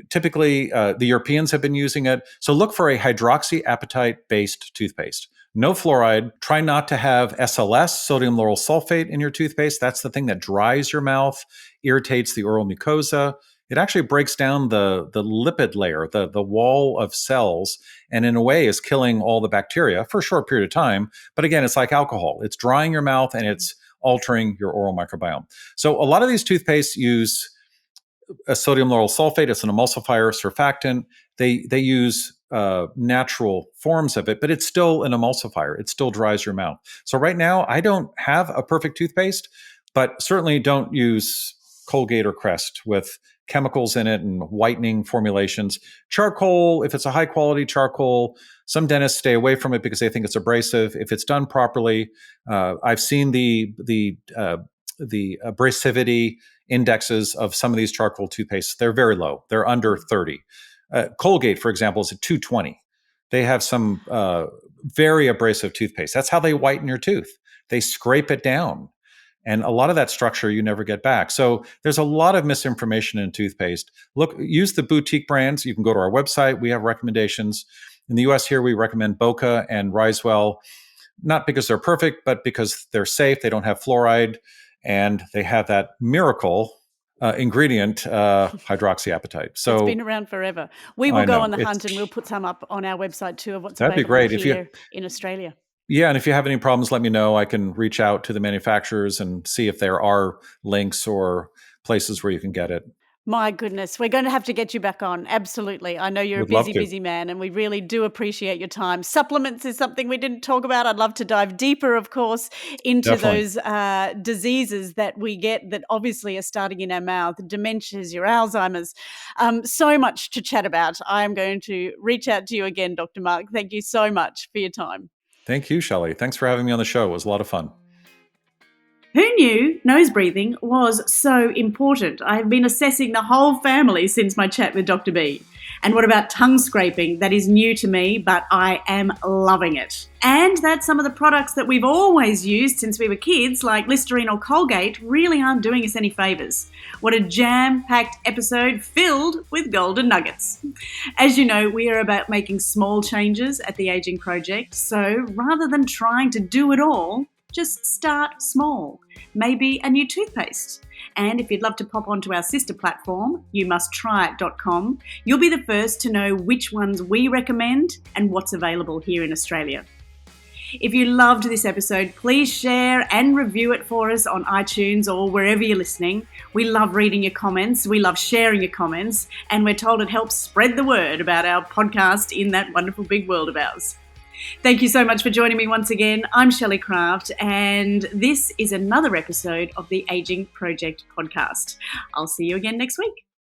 S2: typically the Europeans have been using it. So look for a hydroxyapatite-based toothpaste. No fluoride. Try not to have SLS, sodium lauryl sulfate, in your toothpaste. That's the thing that dries your mouth, irritates the oral mucosa. It actually breaks down the lipid layer, the wall of cells, and in a way is killing all the bacteria for a short period of time. But again, it's like alcohol. It's drying your mouth and it's altering your oral microbiome. So a lot of these toothpastes use a sodium lauryl sulfate. It's an emulsifier, surfactant. They use natural forms of it, but it's still an emulsifier. It still dries your mouth. So right now, I don't have a perfect toothpaste, but certainly don't use Colgate or Crest with chemicals in it and whitening formulations. Charcoal, if it's a high quality charcoal, some dentists stay away from it because they think it's abrasive. If it's done properly, I've seen the abrasivity indexes of some of these charcoal toothpastes. They're very low. They're under 30. Colgate, for example, is at 220. They have some very abrasive toothpaste. That's how they whiten your tooth. They scrape it down. And a lot of that structure you never get back. So there's a lot of misinformation in toothpaste. Look, use the boutique brands. You can go to our website. We have recommendations. In the US here, we recommend Boca and Risewell, not because they're perfect, but because they're safe. They don't have fluoride, and they have that miracle ingredient, hydroxyapatite. So
S1: it's been around forever. We will go on the hunt, and we'll put some up on our website too of what's
S2: that'd
S1: available
S2: be great
S1: here in Australia.
S2: Yeah, and if you have any problems, let me know. I can reach out to the manufacturers and see if there are links or places where you can get it.
S1: My goodness, we're going to have to get you back on. Absolutely. I know you're a busy man, and we really do appreciate your time. Supplements is something we didn't talk about. I'd love to dive deeper, of course, into those diseases that we get that obviously are starting in our mouth, dementias, your Alzheimer's. So much to chat about. I'm going to reach out to you again, Dr. Mark. Thank you so much for your time.
S2: Thank you, Shelley. Thanks for having me on the show. It was a lot of fun.
S1: Who knew nose breathing was so important? I've been assessing the whole family since my chat with Dr. B. And what about tongue scraping? That is new to me, but I am loving it. And that some of the products that we've always used since we were kids, like Listerine or Colgate, really aren't doing us any favours. What a jam-packed episode filled with golden nuggets. As you know, we are about making small changes at the Aging Project, so rather than trying to do it all, just start small. Maybe a new toothpaste. And if you'd love to pop onto our sister platform, youmusttryit.com, you'll be the first to know which ones we recommend and what's available here in Australia. If you loved this episode, please share and review it for us on iTunes or wherever you're listening. We love reading your comments. We love sharing your comments. And we're told it helps spread the word about our podcast in that wonderful big world of ours. Thank you so much for joining me once again. I'm Shelley Craft, and this is another episode of the Aging Project podcast. I'll see you again next week.